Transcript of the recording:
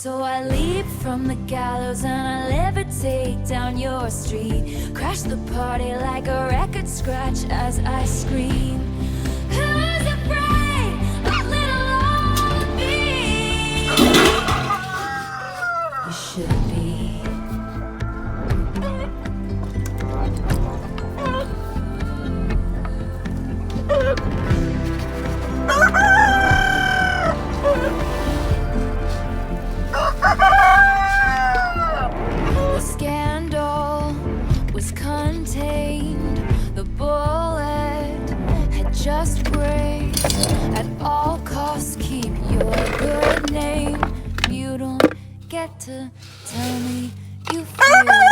So I leap from the gallows and I levitate down your street. Crash the party like a record scratch as I scream. Who's afraid of little old me? You should be. The scandal was contained. The bullet had just grazed. At all costs, keep your good name. You don't get to tell me you feel